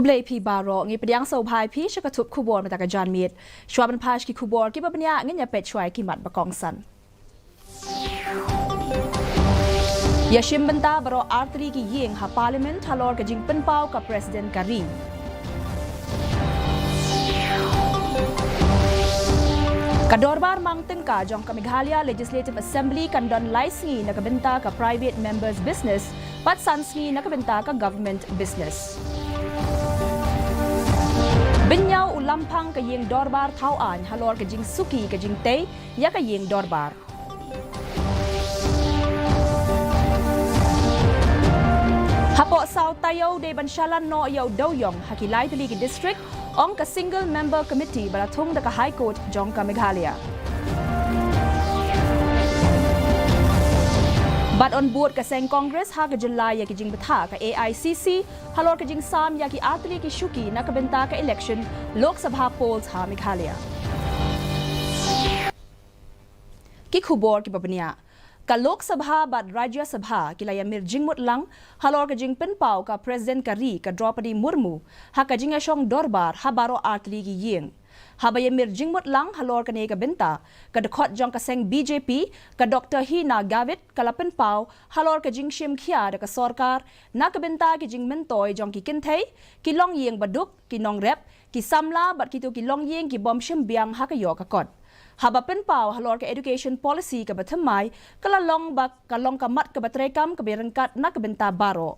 Kublai pi baro ngi pediang so bhai pi shakatup kubor mata ka jan mit shwaban pash ki kubor ki babnya ngnya pet chwai ki mat bakong san Yashim benta baro artri ki ying ha parliament halor ka jing penpau ka president Kari Kadorbar mangten ka jong ka Meghalaya Legislative Assembly kan don laisngi na kabenta ka private members business pat sansngi na kabenta ka government business Binyau ulampang ka ying dorbar tauan halor ka jing suki ka jing tei ya ka ying dorbar Hapo saw tayo de bansyalan no yaw doyong hakilay tali ki district ong ka single member committee balatung da ka high court jong ka Meghalaya But on board ka seng Congress ha ka July ya ki jing betha ka AICC halor ka jing sam ya ki atli ki shuki na ka benta ka election Lok Sabha polls ha Meghalaya Ki khubor ki babnia ka Lok Sabha bat Rajya Sabha kilaya mir jingmut lang halor ka jing penpau ka President Kari ka Draupadi Murmu ha ka jing asyong dorbar ha baro atli ki ying Habaya mir jingmut lang halor ka ka benta ka dekot jong ka seng BJP ka Dr. Hina Gavit kalapen pau halor ka jing shim khia da ka sorkar na ka benta ki jing mentoy jong ki kinthei ki long yeng baduk ki nong rep ki samla bat ki tu ki long yeng ki bom shim biang ha ka yo ka kot Haba pen pau halor ka education policy ka bathamai kala long bak ka long ka mat ka batrekam ka berengkat na ka benta baro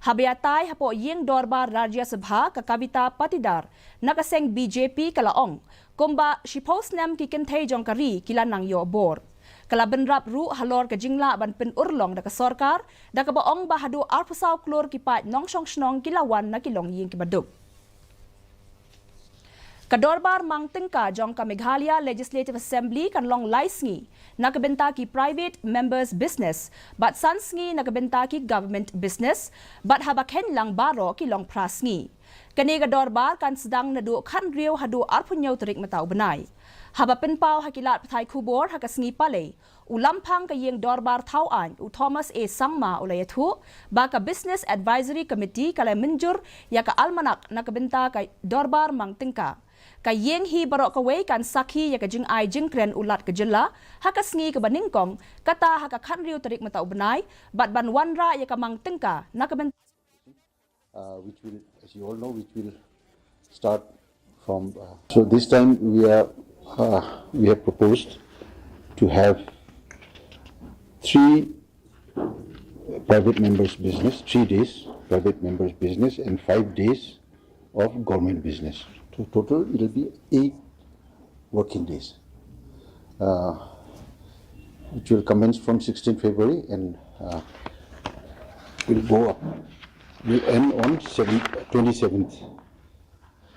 Habiatai hapo yeng dorbar Rajya Sabha ka Kavita Patidar nakaseng BJP kalaong kumba shipos nem ki kentay jong Kari kila nang yo bor kala benrap ru halor ka jingla ban pen urlong da ka sorkar da ka baong bahadu arpusaw klor ki pat nong shong shnong kilawan na kilong yeng ki baduk Kadorbar mangteng ka jong ka Meghalaya Legislative Assembly kan long laisngi nakabenta ki private members business but sansngi nakabenta ki government business but habaken lang baro ki long prasngi kani Kadorbar kan sedang nadu kan riu hadu arpunyaw terik matau benai haba penpau hakilat patai kubor hakasngi pale ulampang ka yeng dorbar tauan u Thomas A Sangma ulayathu baka business advisory committee kala menjur ya ka almanak nakabenta ka dorbar mangtengka ka yeng hi barok kaway kan sakhi ya ka jing ai jing kren ulat ka jela hakasngi ka baningkong kata haka khanriu tarik matau benai bat ban wanra ya ka mangtengka nakaben which will, as you all know, which will start from so this time we have proposed to have 3 private members business, 3 days private members business and 5 days of government business. So total it will be 8 working days, which will commence from 16th February and will go up, will end on 27th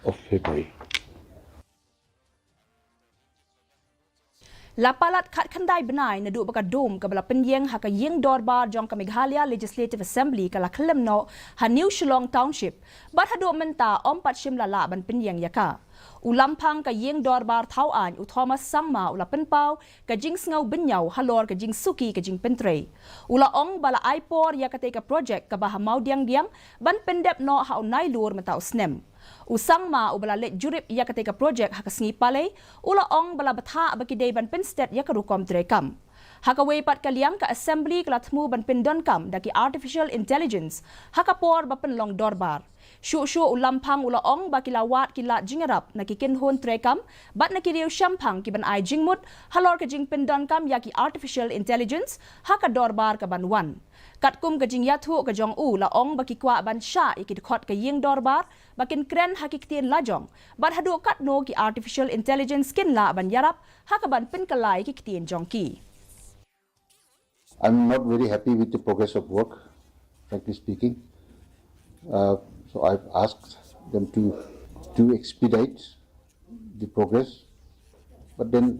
of February. Lapalat kat khandai benai nadu baka dom ka bala penyeng haka yeng dorbar jong ka Meghalaya Legislative Assembly kala klem no ha New Shillong Township bat hadu menta ompat shim lala ban penyeng yaka ulampang ka yeng dorbar tauan u Thomas Sangma ula penpau ka jing sngaw benyau halor ka jing suki ka jing pentre ula ong bala aipor ya ka ka project ka baha mau diang ban pendep no ha unai lur menta usnem Usang ma ubala let jurip ya ketika projek hakasngi pale ula ong bala batha baki day ban pinstet ya karukom trekam hakaway pat kaliang ka assembly kalatmu ban pindon kam daki artificial intelligence hakapor bapen long dorbar shu ulampang ula ong baki lawat kila jingarap nakikinhon trekam bat nakiriu syampang ki ban ai jingmut halor ka jing pindon kam ya ki artificial intelligence haka dorbar ka ban wan Katkum ka jing yathu ka jong u la ong baki kwa ban sha ikit khot ka yeng dorbar bakin kren hakiktin lajong bat hadu kat no ki artificial intelligence kin la ban yarap hakaban pin kalai ki kitin jong ki I'm not very happy with the progress of work, frankly speaking. So I've asked them to expedite the progress, but then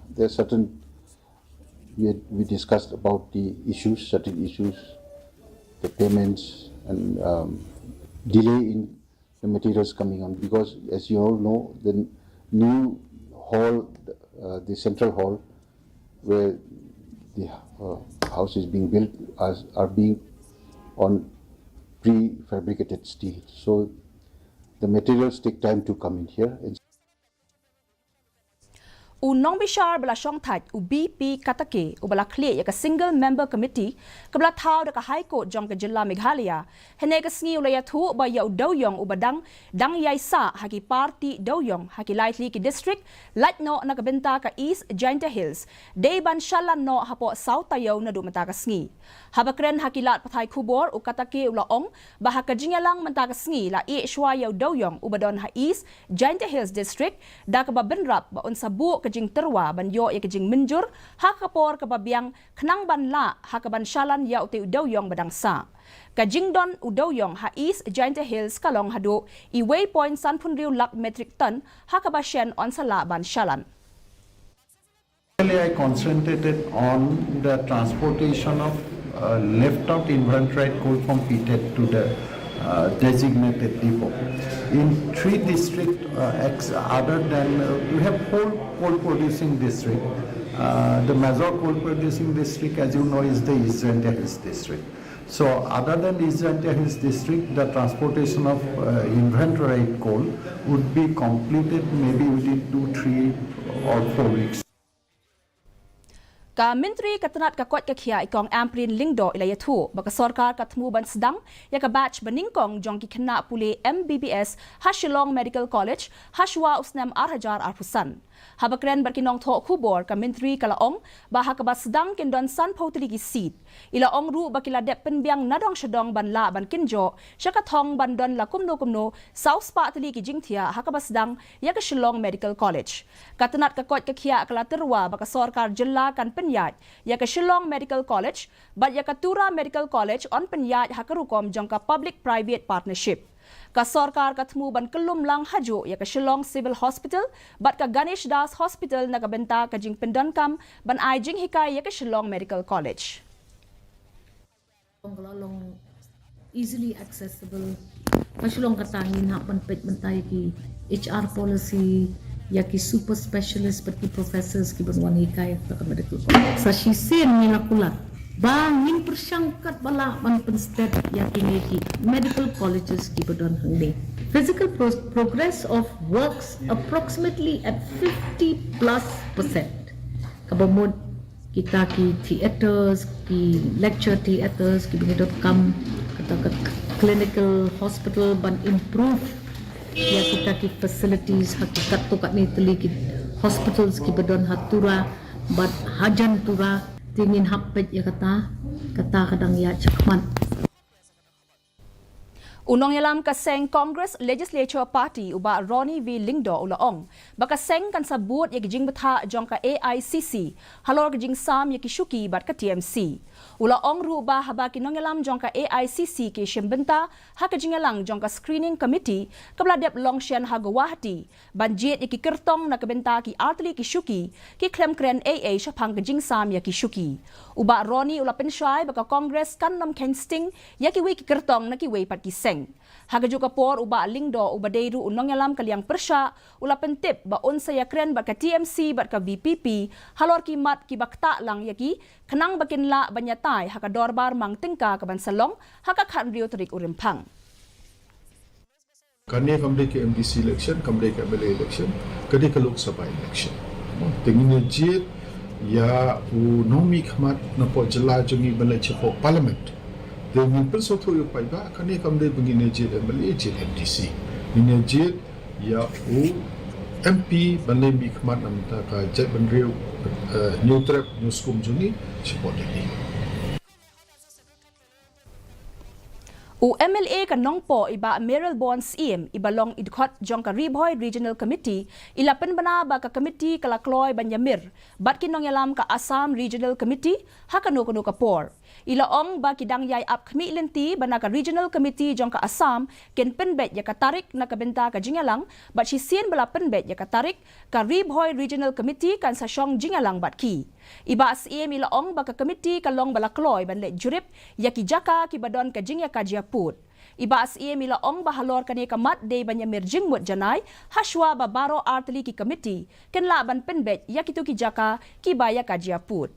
there are certain we discussed about the issues, certain issues, the payments and delay in the materials coming on because, as you all know, the new hall, the central hall, where the house is being built, are being on prefabricated steel. So The materials take time to come in here. Unong bishar bala shong thaj u BP katake u bala clear ya ka single member committee ka bala thau da ka high court jong ka jilla Meghalaya hene ka sngi u ya thu ba ya u do yong u badang dang yai sa haki party do yong haki lightly ki district light no na ka benta ka East Giant Hills day ban shalan no hapo south tayo na du mata ka sngi habakren haki lat pathai khubor u katake u la ong ba ha ka jingalang manta ka sngi la e shwa ya do yong u badon ha East Giant Hills district da ka ba benrap ba on sabu kajing terwa ban yo ya kajing menjur hakapor ka babiang khnang ban la hakaban shalan ya uti udaw yong badang sa kajing don udaw yong ha East Giant Hills kalong hado I waypoint sanpun riu lak metric ton hakabashen on sala ban shalan. I concentrated on the transportation of left out inventory coal from PTED to the designated depot. In 3 districts, other than we have coal producing district. The major coal producing district, as you know, is the East Giant Hills district. So, other than East Giant Hills district, the transportation of inventory coal would be completed maybe within 2, 3 or 4 weeks. Ka menteri katanat ka kwat ka khia ikong amprin lingdo ilaya thu baka sarkar ka thmu ban sedang ya ka batch baningkong jong ki khna pule MBBS Hashilong Medical College Hashwa usnam 8,000 arpusan habakren barkinong tho khubor ka menteri kalaong baha ka basdang kindon san photili ki seat ila ong ru bakila dep penbiang nadong shadong ban la ban kinjo shaka thong ban don la kumno south spa tili ki jingthia hakabasdang ya ka Shillong Medical College katanat ka kwat ka khia kala terwa baka sarkar jilla kan penyat ya ka Shillong Medical College bat ya ka Tura Medical College on penyat hakarukom jangka public private partnership ka sarkar ka thmu ban kelum lang hajo ya ka Shillong Civil Hospital bat ka Ganesh Das Hospital na kabenta ka jing pendon kam ban ai jing hikai ya ka Shillong Medical College long easily accessible Hashilong katangin hapan pet mentay ki HR policy ya ki super specialist but ki professors ki banwani kay ka medical college sa shisen nila kulat bangin persyangkat bala man pensted ya ki medical colleges ki badon hangde physical progress of works approximately at 50+% kabamod kita ki theaters ki lecture theaters ki bingidot kam kata clinical hospital ban improve ya kita ki facilities hakikat to kat ni teli ki hospitals ki badon hatura bat hajan tura tingin hapet ya kata kadang ya cakman Unong yalam ka seng Congress Legislature Party uba Ronnie V. Lingdo ulaong baka seng kan sabut ya gijing betha jong ka AICC halor gijing sam ya kishuki bat ka TMC ulaong ruba haba kinong yalam jong ka AICC ki shimbenta ha ka jingalang jong ka screening committee kabla dep longshan ha Guwahati banjit ya ki kertong na kabenta ki artli kishuki ki klem kren AA shapang gijing sam ya kishuki uba Ronnie ula pensyai baka Congress kan nom kensting ya ki wi ki kertong na ki wi pat ki seng Hagajo kapor uba lingdo uba deiru unong yalam kaliang persya ula pentip ba unsa ya kren ba ka TMC ba ka VPP halor ki mat ki bakta lang yaki kenang bakin la banyatay haka dorbar mang tingka ka bansalong haka khanrio tarik urimpang Kani kamde ke MDC election kamde ke MLA election kadi ke Lok Sabha election tengin jit ya nomi khmat na po jela jungi balai chho parliament dengan persotu yang baik, kami kamde begini je MLA je MDC, ini je ya MP balai mikmat namta ka jat benriu new trap new skum jungi support ini. MLA ka nongpo iba Meryl Bonds ibalong idkhot jong ka Riboy Regional Committee ilapen bana ba ka committee kala Kloy Banyamir bat kinong yalam ka Assam Regional Committee hakano ka por ilaong ba kidang yay up kmi lenti bana ka Regional Committee jong ka Assam ken penbet ya ka tarik na kabenta ka jingalang bat si sien bala penbet ya ka tarik ka Riboy Regional Committee kan sa syong jingalang bat ki iba SM ilaong ba ka committee kalong bala Kloy ban le jurip ya ki jaka ki badon ka jingya ka put. Iba as iya milaong bahalor kani kamat day banyamir jingmut janay haswa babaro artli ki committee ken laban penbet yakitu ki jaka ki baya kajia put.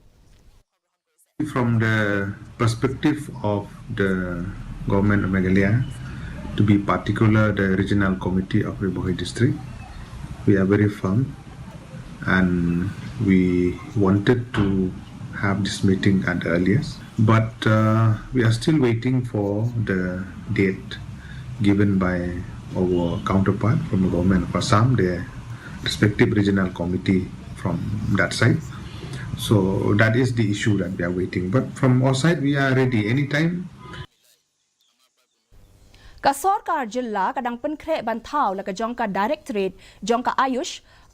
From the perspective of the government of Meghalaya, to be particular the regional committee of Ribohi district. We are very firm, and we wanted to have this meeting at the earliest, but we are still waiting for the date given by our counterpart from the government of Assam, the respective regional committee from that side. So that is the issue that we are waiting. But from our side, we are ready anytime. Kasorkar Jilla kadang penkre bantau la kajongka Directorate jongka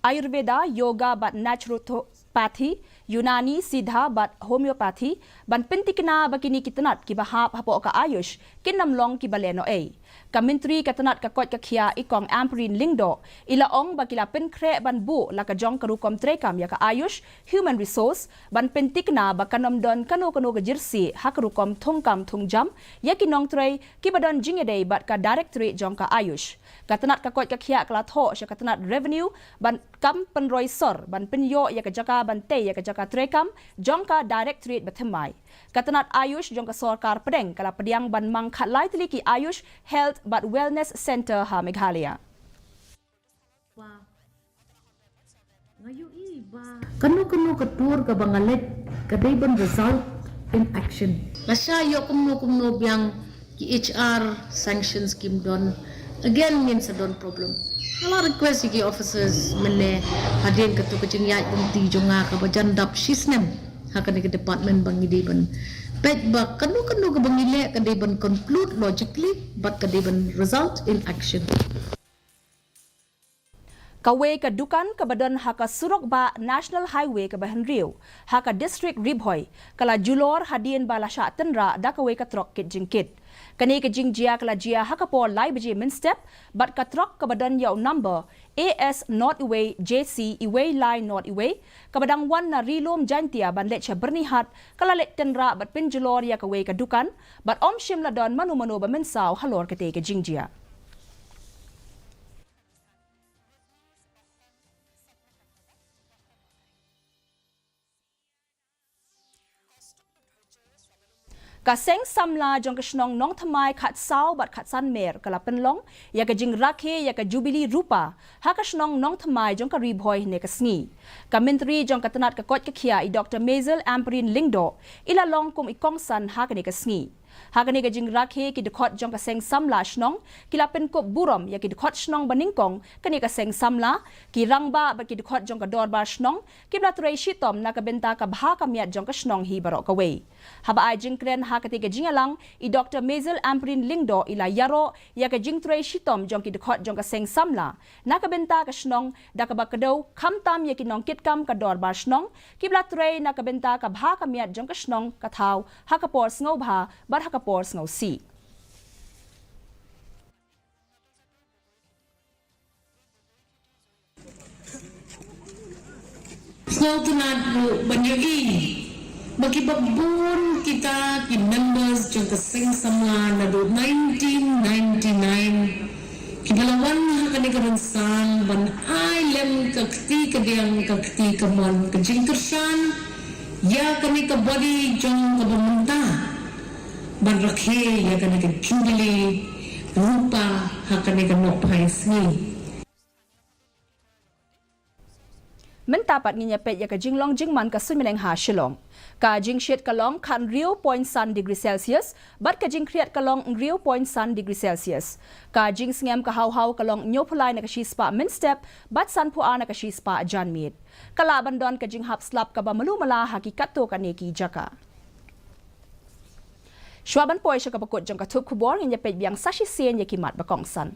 Ayurveda, Yoga but Naturopathy, Yunani, Siddha but Homeopathy, ban pentikna bakini kitanat ki bahap hapo ka Ayush, kinamlong ki baleno a. Kamintri katanat kakot kakia ikong Amperin Lingdo, ilaong bakila penkre ban bu la kajong karukom trekam ya ka Ayush, Human Resource, ban pentikna bakanom don kano ka jirsi hakarukom thongkam thongjam, yakinong trey kibadon jingedei bat ka Directorate jongka Ayush. Katanat kakot kakia kala tho sya katanat Revenue, ban kam penroi sor, ban penyo ya kajaka bante ya kajaka trekam, jongka Directorate bathemai. Katanat Ayush jongka Sorkar Pedeng kala pediang ban mangkhat lai teliki Ayush Health but Wellness Center ha Meghalaya. Kanu ketur ke bangalet kadai ban result in action. Masya yo kumno biang ki HR sanction scheme don again means a don problem. Ala request ki officers mene hadin ketu kecing ya benti jonga ka bajandap sisnem hakan ke department bangi ban. But kanu ke bangile kadai ban conclude logically but kadai ban result in action. Kawe ka dukan ka badan haka surok ba National Highway ka bahan Rio, haka District Ribhoy, kala julor hadien bala sya tenra da kawe ka trok kit jingkit. Kani ka jingjia kala jia haka por lai baje min step, but ka trok ka badan yaw number AS North Away JC Iway Line North Away, ka badang wan na rilom jantia ban let sya bernihat, kala let tenra bat pin julor ya kawe ka dukan, bat om shim la don manu ba mensaw halor kate ka jingjia. Kaseng samla jong kesnong nong thamai khat sao bat khat san mer kala penlong ya ka jing rakhe ya ka jubilee rupa ha kesnong nong thamai jong ka ribhoy ne kasngi ka mentri jong katanat ka kot ka khia I Dr. Mazel Amperin Lingdo ila long kum ikong san ha ka ne kasngi ha ka ne ka jing rakhe ki dekot jong ka seng samla snong kila pen kop burom ya ki dekot snong baningkong ka ne ka seng samla ki rangba ba ki dekot jong ka dorbar snong ki blatrei shitom na ka benta ka bha ka miat jong ka snong hi barok ka we haba ai jingkren ha katiga jingalang I Dr. Mazel Amperin Lingdo ila yaro ya ka jingtrei shitom jong ki dekhot jong ka seng samla na ka benta ka snong da ka bakado khamtam ya ki nong kit kam ka dor bar snong ki blatrei na ka benta ka bha ka miat jong ka snong ka thau ha ka por sngo bha bar ha ka por sngo si Sngo tunadu banyagi bagi babun kita ki members jong kaseng sama nado 1999 ki balawan hakane kabansan ban ailem kakti kadiang kakti kamon kajing tersan ya kani ka body jong kabamenta ban rakhe ya kani ka jubilee rupa hakane ka nopai sni Mentapat nginya pet ya ka jinglong jingman ka sunmeleng ha shilong. Ka jing shet kalong kan Rio point sun degree Celsius, bat ka jing kriat kalong Rio point sun degree Celsius. Ka jing sngem ka haw kalong nyopulay na ka spa min step, bat san pua na ka spa jan meet. Kala bandon ka jing hap slap ka ba malumala hakikat to ka neki jaka. Shwaban poy siya kapakot jong katup kubor nginya pet biang sashi sien ya kimat bakong san.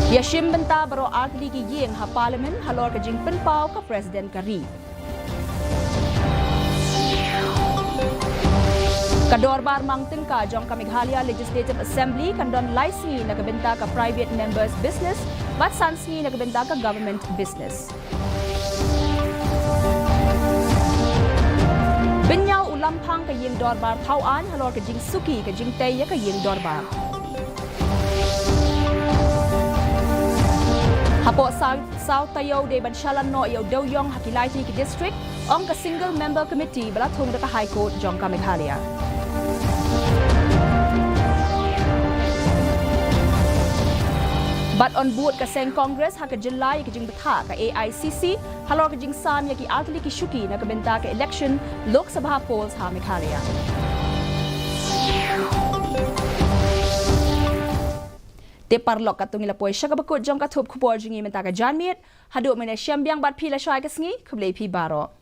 Yashim benta baro artli ki yeng ha parliament halor ka jing penpau ka president kari. Kador bar mangtin ka jong ka Meghalaya Legislative Assembly kandon laisngi na kabenta ka private members business bat sansngi na kabenta ka government business. Binyaw ulampang ka yeng dorbar tauan halor ka jing suki ka jing tay ka yeng dorbar. Hapo South Tayo de Banshalan no yaw Doyong Hakilai ki district ong ka single member committee balathong da ka High Court jong ka Meghalaya. But on board ka seng Congress ha ka July ka jing batha ka AICC halor ka jing sam ya ki altli ki shuki na ka benta ka election Lok Sabha polls ha Meghalaya. Te parlok katung ila poi syaga bakut jong ka thup khupor jingi menta ka janmiet hadu mena syambiang bat phi la shai ka sngi khublei phi baro.